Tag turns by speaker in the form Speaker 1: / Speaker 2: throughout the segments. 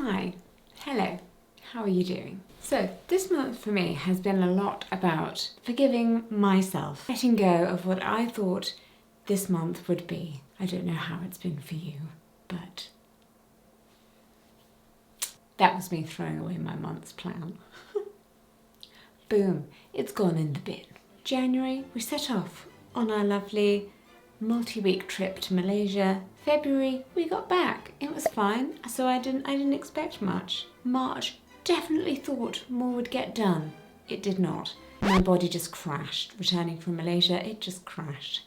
Speaker 1: Hi, hello, how are you doing? So this month for me has been a lot about forgiving myself, letting go of what I thought this month would be. I don't know how it's been for you, but that was me throwing away my month's plan. Boom, it's gone in the bin. January, we set off on our lovely multi-week trip to Malaysia. February, we got back. It was fine, so I didn't expect much. March, definitely thought more would get done. It did not. My body just crashed. Returning from Malaysia, it just crashed.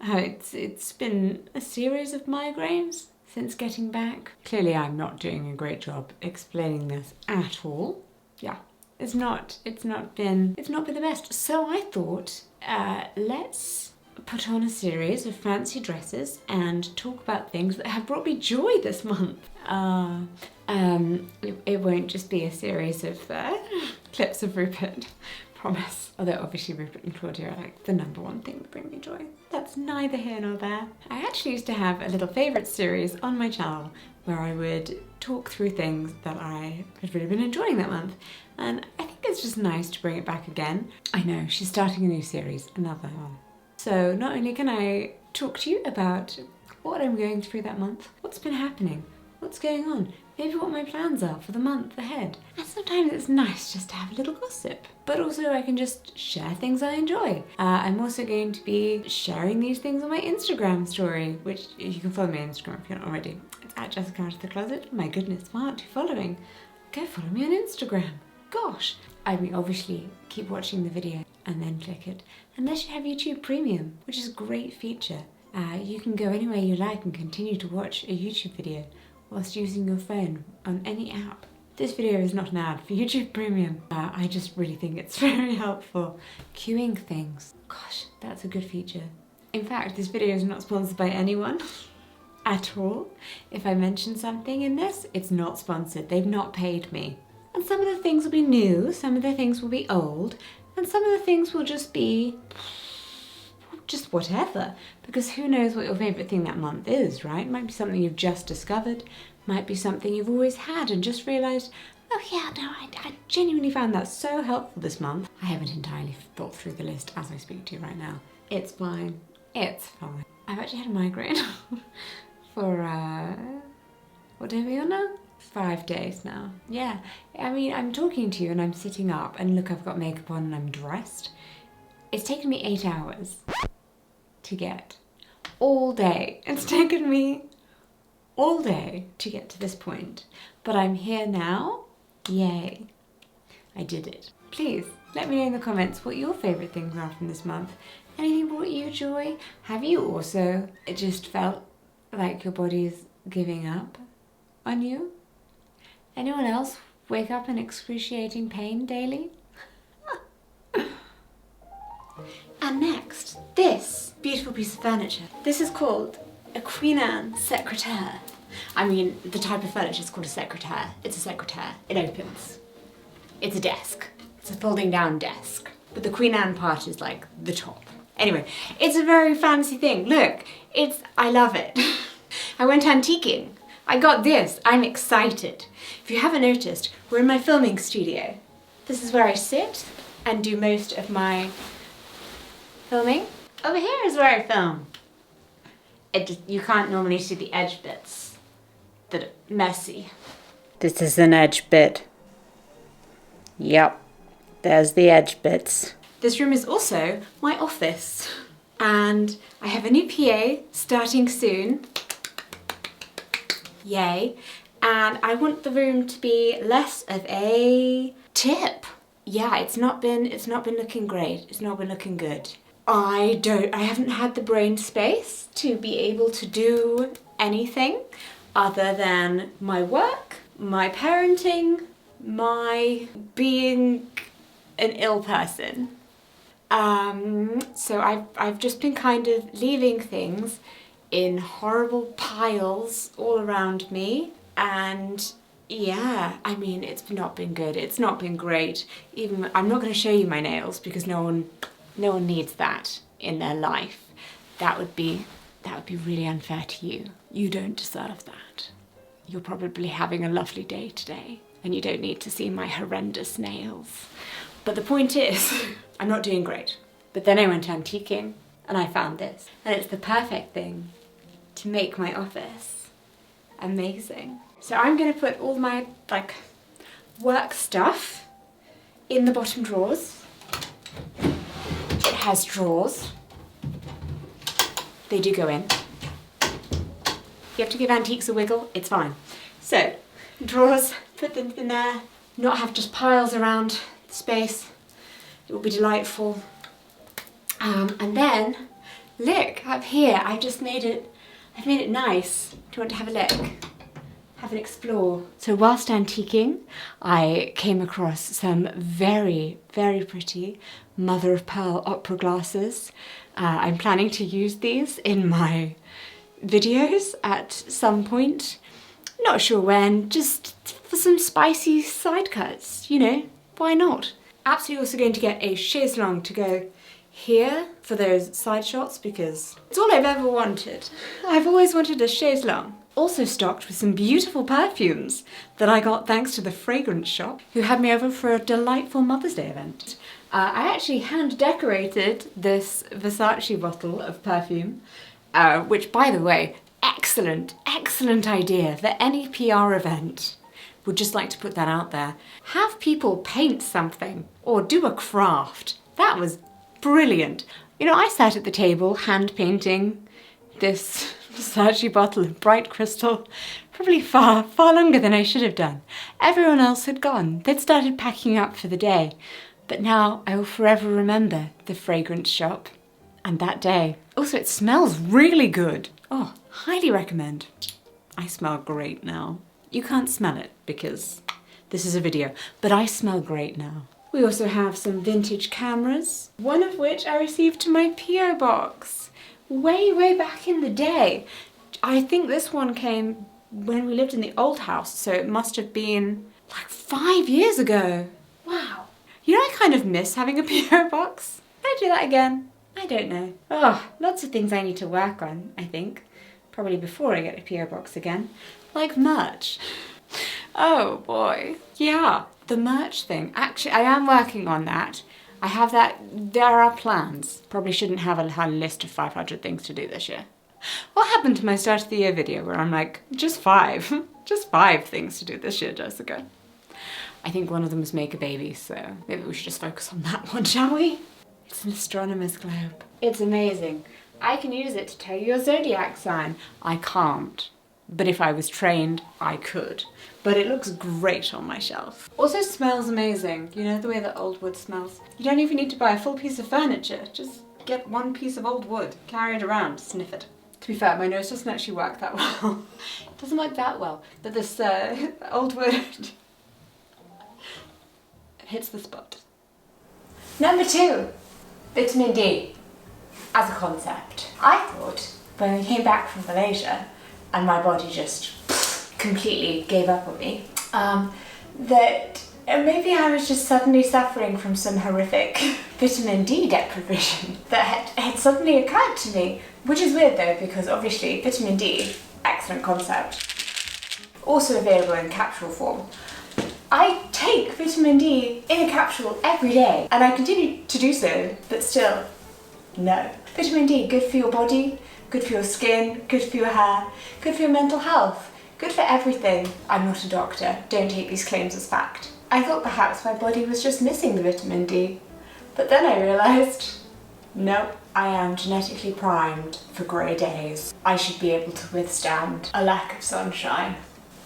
Speaker 1: It's been a series of migraines since getting back. Clearly I'm not doing a great job explaining this at all. Yeah, it's not been the best. So I thought, let's put on a series of fancy dresses and talk about things that have brought me joy this month. It won't just be a series of clips of Rupert, promise. Although obviously Rupert and Claudia are like the #1 thing that bring me joy. That's neither here nor there. I actually used to have a little favourite series on my channel where I would talk through things that I had really been enjoying that month. And I think it's just nice to bring it back again. I know, she's starting a new series, another one. So not only can I talk to you about what I'm going through that month, what's been happening, what's going on, maybe what my plans are for the month ahead. And sometimes it's nice just to have a little gossip. But also I can just share things I enjoy. I'm also going to be sharing these things on my Instagram story, which you can follow me on Instagram if you're not already. It's at Jessica Out of the Closet. My goodness, why aren't you following? Go follow me on Instagram. Gosh. I mean, obviously keep watching the video and then click it. Unless you have YouTube Premium, which is a great feature. You can go anywhere you like and continue to watch a YouTube video whilst using your phone on any app. This video is not an ad for YouTube Premium. I just really think it's very helpful. Queuing things. Gosh, that's a good feature. In fact, this video is not sponsored by anyone at all. If I mention something in this, it's not sponsored. They've not paid me. And some of the things will be new, some of the things will be old, and some of the things will just be just whatever, because who knows what your favourite thing that month is, right? It might be something you've just discovered, might be something you've always had and just realised, oh yeah, no, I genuinely found that so helpful this month. I haven't entirely thought through the list as I speak to you right now. It's fine. It's fine. I've actually had a migraine for, what day are we on now? 5 days now. Yeah, I mean, I'm talking to you and I'm sitting up and look, I've got makeup on and I'm dressed. It's taken me 8 hours to get all day. It's taken me all day to get to this point, but I'm here now. Yay, I did it. Please let me know in the comments what your favourite things are from this month. Anything brought you joy? Have you also just felt like your body's giving up on you? Anyone else wake up in excruciating pain daily? And next, this beautiful piece of furniture. This is called a Queen Anne secretaire. I mean, the type of furniture is called a secretaire. It's a secretaire. It opens. It's a desk. It's a folding down desk. But the Queen Anne part is like the top. Anyway, it's a very fancy thing. Look, I love it. I went antiquing. I got this. I'm excited. If you haven't noticed, we're in my filming studio. This is where I sit and do most of my filming. Over here is where I film. You can't normally see the edge bits that are messy. This is an edge bit. Yep, there's the edge bits. This room is also my office. And I have a new PA starting soon. Yay. And I want the room to be less of a tip. Yeah, it's not been looking great. It's not been looking good. I haven't had the brain space to be able to do anything other than my work, my parenting, my being an ill person. So I've just been kind of leaving things in horrible piles all around me, and yeah, I mean, it's not been good. It's not been great. Even I'm not going to show you my nails because no one needs that in their life. That would be really unfair to you. You don't deserve that. you're probably having a lovely day today and you don't need to see my horrendous nails. But the point is, I'm not doing great. But then I went antiquing and I found this. And it's the perfect thing to make my office amazing. So I'm gonna put all my work stuff in the bottom drawers. It has drawers. They do go in. You have to give antiques a wiggle, it's fine. So, drawers, put them in there, not have just piles around the space. It will be delightful. And then, look, up here, I've made it nice. Do you want to have a look? Have an explore. So whilst antiquing, I came across some very, very pretty mother of pearl opera glasses. I'm planning to use these in my videos at some point. Not sure when, just for some spicy side cuts, you know, why not? Absolutely also going to get a chaise longue to go here for those side shots because it's all I've ever wanted. I've always wanted a chaise longue. Also stocked with some beautiful perfumes that I got thanks to the fragrance shop who had me over for a delightful Mother's Day event. I actually hand decorated this Versace bottle of perfume, which by the way, excellent idea for any PR event. Would just like to put that out there. Have people paint something or do a craft. That was brilliant. You know, I sat at the table hand painting this Versace bottle of bright crystal, probably far longer than I should have done. Everyone else had gone. They'd started packing up for the day. But now I will forever remember the fragrance shop and that day. Also, it smells really good. Oh, highly recommend. I smell great now. You can't smell it because this is a video, but I smell great now. We also have some vintage cameras, one of which I received to my PO box way back in the day. I think this one came when we lived in the old house, so it must have been like 5 years ago. Wow. You know, I kind of miss having a PO box. Can I do that again? I don't know. Oh, lots of things I need to work on, I think. Probably before I get a PO box again. Like merch. Oh boy. Yeah, the merch thing. Actually, I am working on that. I have that, there are plans. Probably shouldn't have a list of 500 things to do this year. What happened to my start of the year video where I'm like, just 5. Just 5 things to do this year, Jessica. I think one of them was make a baby, so maybe we should just focus on that one, shall we? It's an astronomer's globe. It's amazing. I can use it to tell you your zodiac sign. I can't. But if I was trained, I could. But it looks great on my shelf. Also smells amazing. You know the way that old wood smells? You don't even need to buy a full piece of furniture. Just get one piece of old wood, carry it around, sniff it. To be fair, my nose doesn't actually work that well. It doesn't work that well. But this old wood hits the spot. Number 2, vitamin D as a concept. I thought when we came back from Malaysia and my body just completely gave up on me, that maybe I was just suddenly suffering from some horrific vitamin D deprivation that had suddenly occurred to me. Which is weird though, because obviously vitamin D, excellent concept, also available in capsule form. I take vitamin D in a capsule every day and I continue to do so, but still, no. Vitamin D, good for your body, good for your skin, good for your hair, good for your mental health, good for everything. I'm not a doctor, don't take these claims as fact. I thought perhaps my body was just missing the vitamin D, but then I realised, no, I am genetically primed for grey days. I should be able to withstand a lack of sunshine.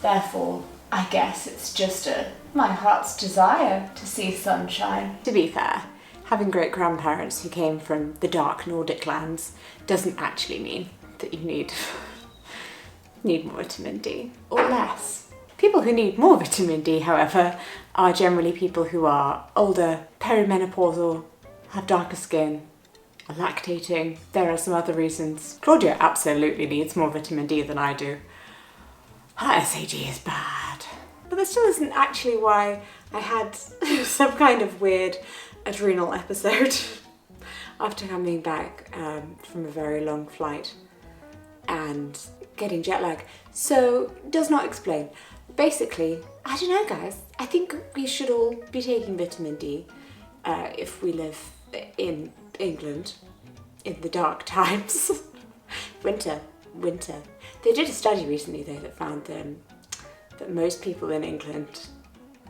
Speaker 1: Therefore, I guess it's just my heart's desire to see sunshine. To be fair, having great grandparents who came from the dark Nordic lands doesn't actually mean that you need more vitamin D, or less. People who need more vitamin D, however, are generally people who are older, perimenopausal, have darker skin, are lactating. There are some other reasons. Claudia absolutely needs more vitamin D than I do. Her SAD is bad. But that still isn't actually why I had some kind of weird adrenal episode after coming back from a very long flight. and getting jet lag. So, does not explain. Basically, I don't know guys, I think we should all be taking vitamin D if we live in England in the dark times. Winter. They did a study recently though that found that most people in England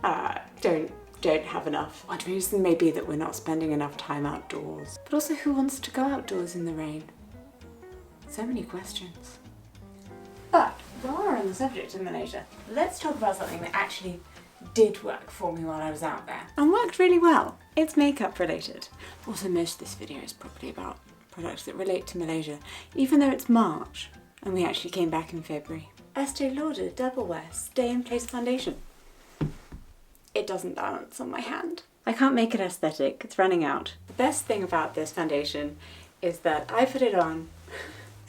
Speaker 1: don't have enough. One reason may be that we're not spending enough time outdoors. But also, who wants to go outdoors in the rain? So many questions. But while we're on the subject of Malaysia, let's talk about something that actually did work for me while I was out there. And worked really well. It's makeup related. Also, most of this video is probably about products that relate to Malaysia, even though it's March and we actually came back in February. Estee Lauder Double Wear Stay in Place Foundation. It doesn't balance on my hand. I can't make it aesthetic, it's running out. The best thing about this foundation is that I put it on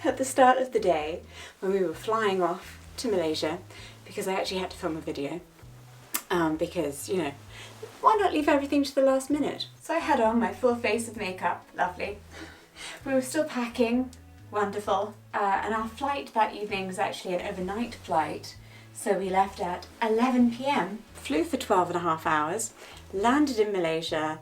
Speaker 1: at the start of the day when we were flying off to Malaysia, because I actually had to film a video. Because, you know, why not leave everything to the last minute? So I had on my full face of makeup, lovely. We were still packing, wonderful. And our flight that evening was actually an overnight flight. So we left at 11 p.m, flew for 12.5 hours, landed in Malaysia,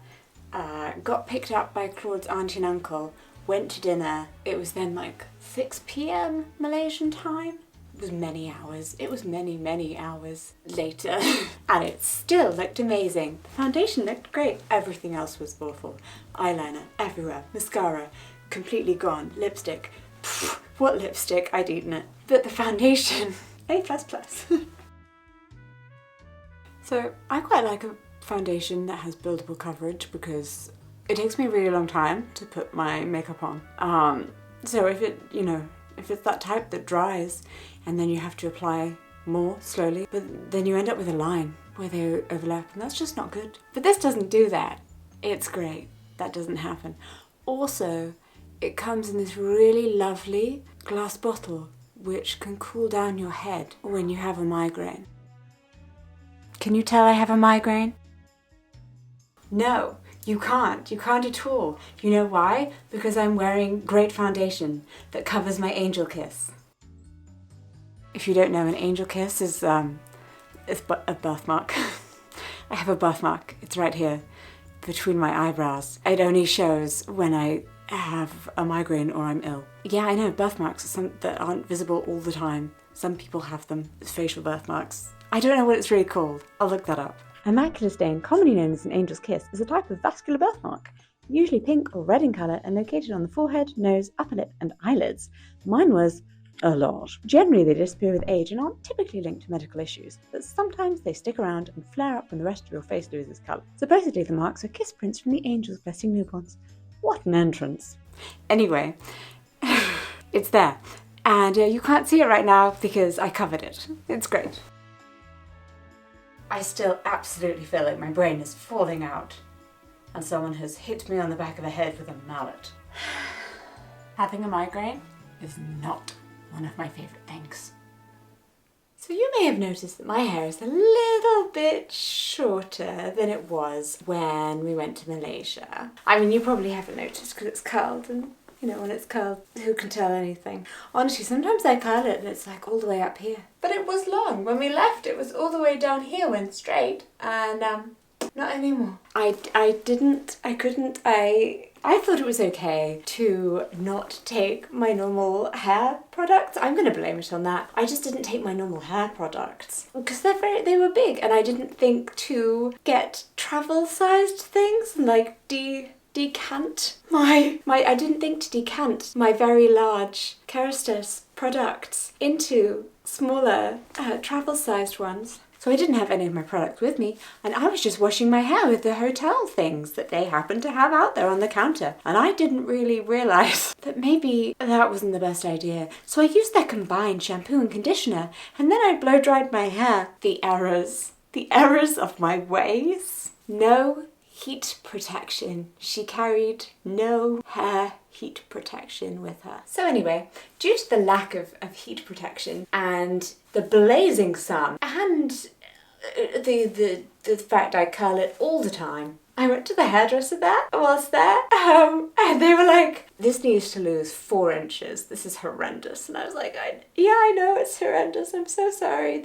Speaker 1: got picked up by Claude's auntie and uncle, went to dinner. It was then like 6 p.m. Malaysian time. It was many hours. It was many hours later. And it still looked amazing. The foundation looked great. Everything else was awful. Eyeliner everywhere. Mascara completely gone. Lipstick. Pfft, what lipstick? I'd eaten it. But the foundation, A++. So I quite like a foundation that has buildable coverage because it takes me a really long time to put my makeup on. So if it's that type that dries and then you have to apply more slowly, but then you end up with a line where they overlap, and that's just not good. But this doesn't do that. It's great. That doesn't happen. Also, it comes in this really lovely glass bottle which can cool down your head when you have a migraine. Can you tell I have a migraine? No, you can't. You can't at all. You know why? Because I'm wearing great foundation that covers my angel kiss. If you don't know, an angel kiss is a birthmark. I have a birthmark. It's right here between my eyebrows. It only shows when I have a migraine or I'm ill. Yeah, I know, birthmarks are some that aren't visible all the time. Some people have them as facial birthmarks. I don't know what it's really called. I'll look that up. A macular stain, commonly known as an angel's kiss, is a type of vascular birthmark, usually pink or red in colour and located on the forehead, nose, upper lip and eyelids. Mine was a lot. Generally they disappear with age and aren't typically linked to medical issues, but sometimes they stick around and flare up when the rest of your face loses colour. Supposedly the marks are kiss prints from the angels blessing newborns. What an entrance. Anyway, it's there. And you can't see it right now because I covered it. It's great. I still absolutely feel like my brain is falling out and someone has hit me on the back of the head with a mallet. Having a migraine is not one of my favourite things. So you may have noticed that my hair is a little bit shorter than it was when we went to Malaysia. I mean, you probably haven't noticed because it's curled, and you know, when it's curled, who can tell anything? Honestly, sometimes I curl it and it's like all the way up here. But it was long. When we left, it was all the way down here, went straight, and not anymore. I thought it was okay to not take my normal hair products. I'm gonna blame it on that. I just didn't take my normal hair products because they were big, and I didn't think to get travel-sized things and like decant I didn't think to decant my very large Kerastase products into smaller travel-sized ones. So I didn't have any of my products with me, and I was just washing my hair with the hotel things that they happened to have out there on the counter. And I didn't really realise that maybe that wasn't the best idea. So I used their combined shampoo and conditioner, and then I blow-dried my hair. The errors of my ways. No heat protection. She carried no hair heat protection with her. So anyway, due to the lack of heat protection and the blazing sun and the fact I curl it all the time, I went to the hairdresser whilst there, and they were like, this needs to lose 4 inches. This is horrendous. And I was like, yeah, I know it's horrendous. I'm so sorry.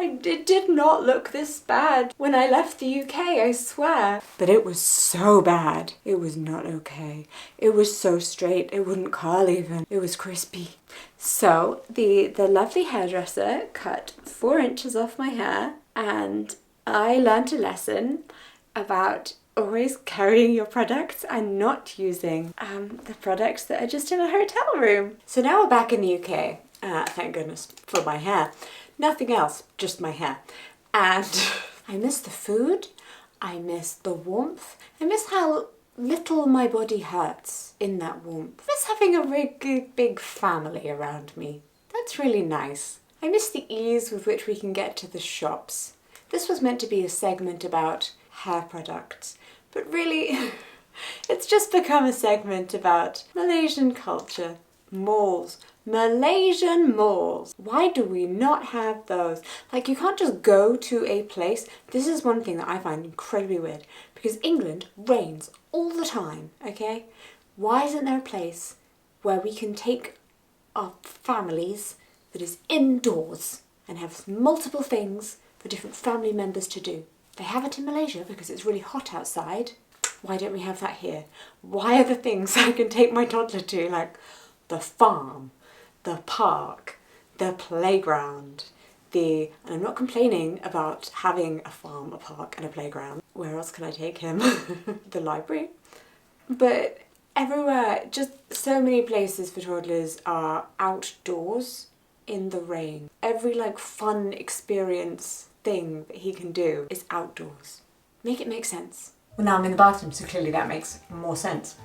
Speaker 1: It did not look this bad when I left the UK, I swear. But it was so bad. It was not okay. It was so straight. It wouldn't curl even. It was crispy. So the lovely hairdresser cut 4 inches off my hair, and I learned a lesson about always carrying your products and not using the products that are just in a hotel room. So now we're back in the UK. Thank goodness for my hair. Nothing else, just my hair. And I miss the food, I miss the warmth, I miss how little my body hurts in that warmth. I miss having a really big family around me. That's really nice. I miss the ease with which we can get to the shops. This was meant to be a segment about hair products, but really it's just become a segment about Malaysian culture, malls. Malaysian malls. Why do we not have those? Like, you can't just go to a place. This is one thing that I find incredibly weird, because England rains all the time, okay? Why isn't there a place where we can take our families that is indoors and have multiple things for different family members to do? They have it in Malaysia because it's really hot outside. Why don't we have that here? Why are the things I can take my toddler to, like the farm, the park, the playground, and I'm not complaining about having a farm, a park and a playground. Where else can I take him? The library. But everywhere, just so many places for toddlers are outdoors in the rain. Every like fun experience thing that he can do is outdoors. Make it make sense. Well, now I'm in the bathroom, so clearly that makes more sense.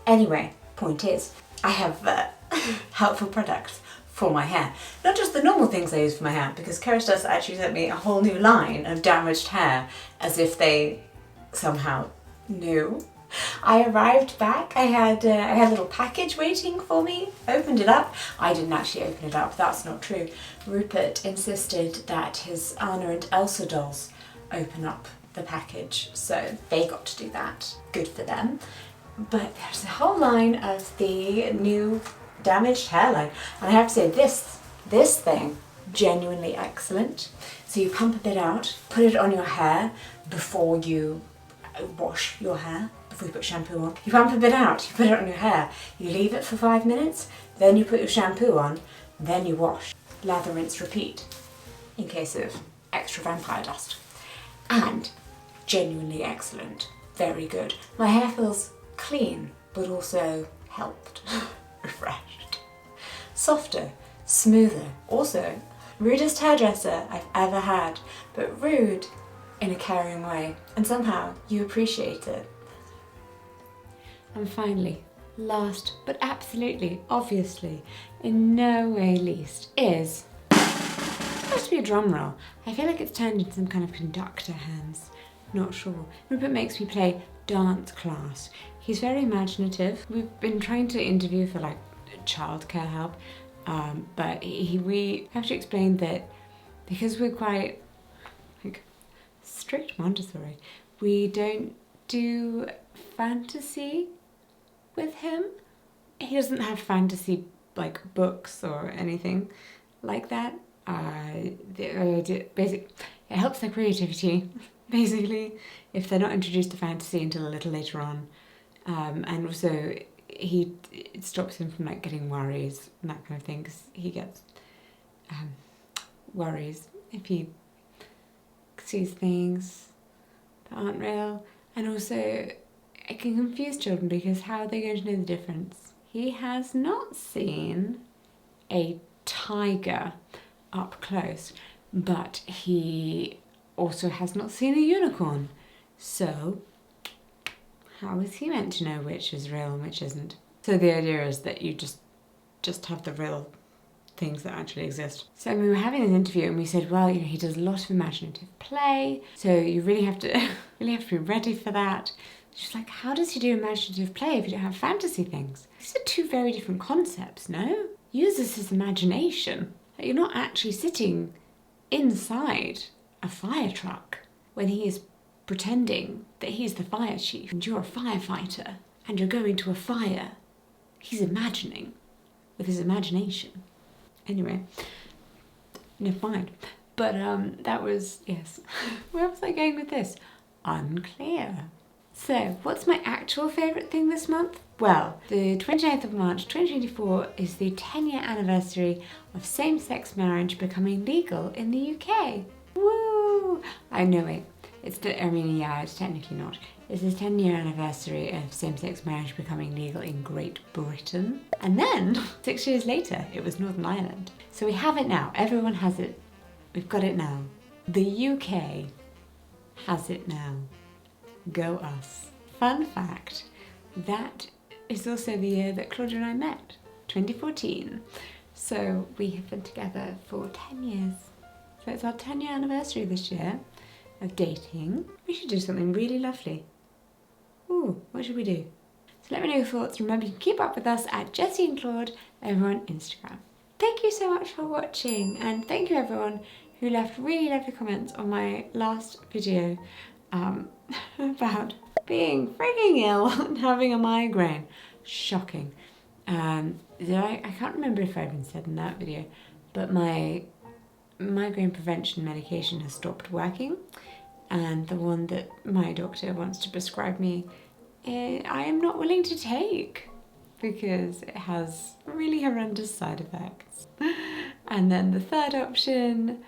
Speaker 1: Anyway, point is, I have helpful products for my hair. Not just the normal things I use for my hair, because Kerastase actually sent me a whole new line of damaged hair, as if they somehow knew. I arrived back, I had a little package waiting for me, opened it up. I didn't actually open it up, that's not true. Rupert insisted that his Anna and Elsa dolls open up the package, so they got to do that. Good for them. But there's a whole line of the new damaged hairline, and I have to say this thing, genuinely excellent. So you pump a bit out, put it on your hair before you wash your hair, before you put shampoo on. You pump a bit out, you put it on your hair, you leave it for 5 minutes, then you put your shampoo on, then you wash. Lather, rinse, repeat, in case of extra vampire dust. And genuinely excellent, very good. My hair feels clean, but also helped, refreshed. Softer, smoother. Also, rudest hairdresser I've ever had, but rude in a caring way, and somehow you appreciate it. And finally, last but absolutely, obviously, in no way least, is supposed to be a drum roll. I feel like it's turned into some kind of conductor hands. Not sure. Rupert makes me play dance class. He's very imaginative. We've been trying to interview for like childcare help, but we have to explain that because we're quite like strict Montessori, we don't do fantasy with him. He doesn't have fantasy like books or anything like that. Basically, it helps their creativity, basically, if they're not introduced to fantasy until a little later on. And also, it stops him from like getting worries and that kind of thing, because he gets worries if he sees things that aren't real. And also, it can confuse children, because how are they going to know the difference? He has not seen a tiger up close, but he also has not seen a unicorn. So how is he meant to know which is real and which isn't? So the idea is that you just have the real things that actually exist. So we were having an interview and we said, well, you know, he does a lot of imaginative play, so you really have to be ready for that. She's like, how does he do imaginative play if you don't have fantasy things? These are two very different concepts, no? Uses his imagination. Like, you're not actually sitting inside a fire truck when he is pretending that he's the fire chief and you're a firefighter and you're going to a fire. He's imagining with his imagination. Anyway, never mind. But that was, yes. Where was I going with this? Unclear. So, what's my actual favourite thing this month? Well, the 29th of March 2024 is the 10-year anniversary of same-sex marriage becoming legal in the UK. Woo! I know it. It's technically not. It's the 10-year anniversary of same-sex marriage becoming legal in Great Britain. And then, 6 years later, it was Northern Ireland. So we have it now. Everyone has it. We've got it now. The UK has it now. Go us. Fun fact, that is also the year that Claudia and I met, 2014. So we have been together for 10 years. So it's our 10-year anniversary this year of dating. We should do something really lovely. Ooh, what should we do? So let me know your thoughts. Remember, you can keep up with us at Jessie and Claude over on Instagram. Thank you so much for watching, and thank you everyone who left really lovely comments on my last video about being freaking ill and having a migraine. Shocking. I can't remember if I even said in that video, but my migraine prevention medication has stopped working, and the one that my doctor wants to prescribe me, I am not willing to take because it has really horrendous side effects. And then the third option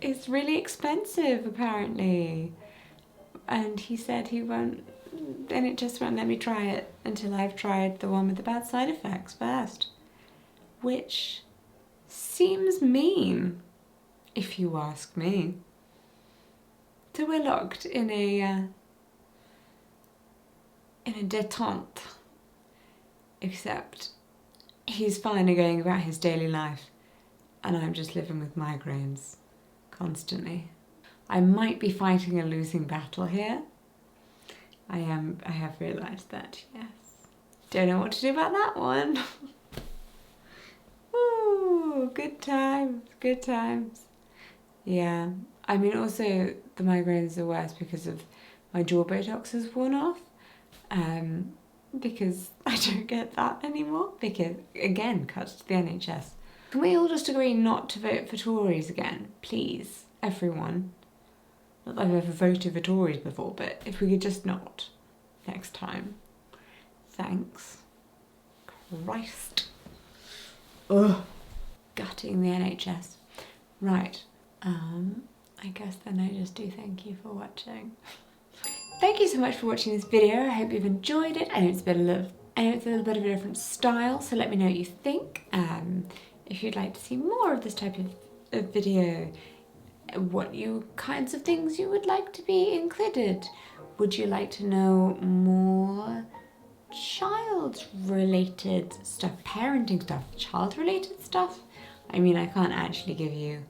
Speaker 1: is really expensive apparently, and he said he won't, and it just won't let me try it until I've tried the one with the bad side effects first, which seems mean, if you ask me. So we're locked in a détente, except he's finally going about his daily life and I'm just living with migraines constantly. I might be fighting a losing battle here. I have realised that, yes. Don't know what to do about that one. Ooh, good times, good times. Yeah, I mean also the migraines are worse because of my jaw Botox has worn off. Because I don't get that anymore, because again, cuts to the NHS. Can we all just agree not to vote for Tories again, please, everyone? Not that I've ever voted for Tories before, but if we could just not next time. Thanks. Christ. Ugh. Gutting the NHS. Right, I guess then I just do thank you for watching. Thank you so much for watching this video. I hope you've enjoyed it. I know it's a little bit of a different style, so let me know what you think. If you'd like to see more of this type of video, what kinds of things you would like to be included. Would you like to know more child-related stuff, parenting stuff, child-related stuff? I mean, I can't actually give you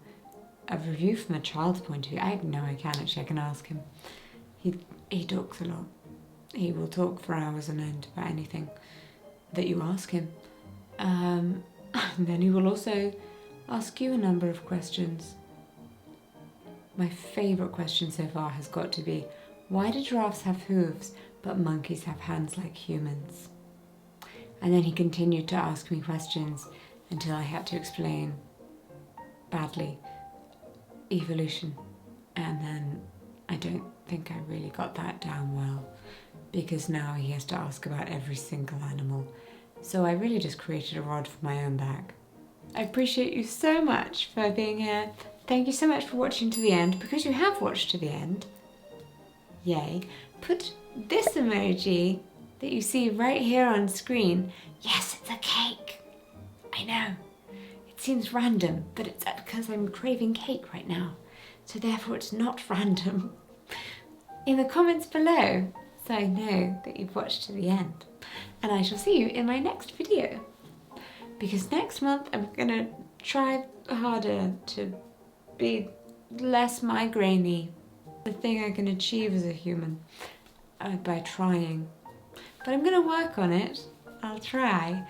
Speaker 1: a review from a child's point of view. I know I can actually, I can ask him. He talks a lot. He will talk for hours on end about anything that you ask him. And then he will also ask you a number of questions. My favourite question so far has got to be, why do giraffes have hooves but monkeys have hands like humans? And then he continued to ask me questions until I had to explain, badly, evolution. And then I don't think I really got that down well, because now he has to ask about every single animal. So I really just created a rod for my own back. I appreciate you so much for being here. Thank you so much for watching to the end. Because you have watched to the end, yay, put this emoji that you see right here on screen. Yes, it's a cake. I know. It seems random, but it's because I'm craving cake right now. So therefore it's not random. In the comments below, so I know that you've watched to the end. And I shall see you in my next video. Because next month I'm gonna try harder to be less migraine-y. The thing I can achieve as a human by trying. But I'm gonna work on it. I'll try.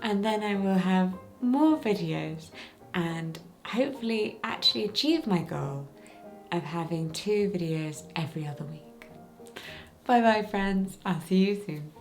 Speaker 1: And then I will have more videos and hopefully actually achieve my goal of having 2 videos every other week. Bye bye friends, I'll see you soon.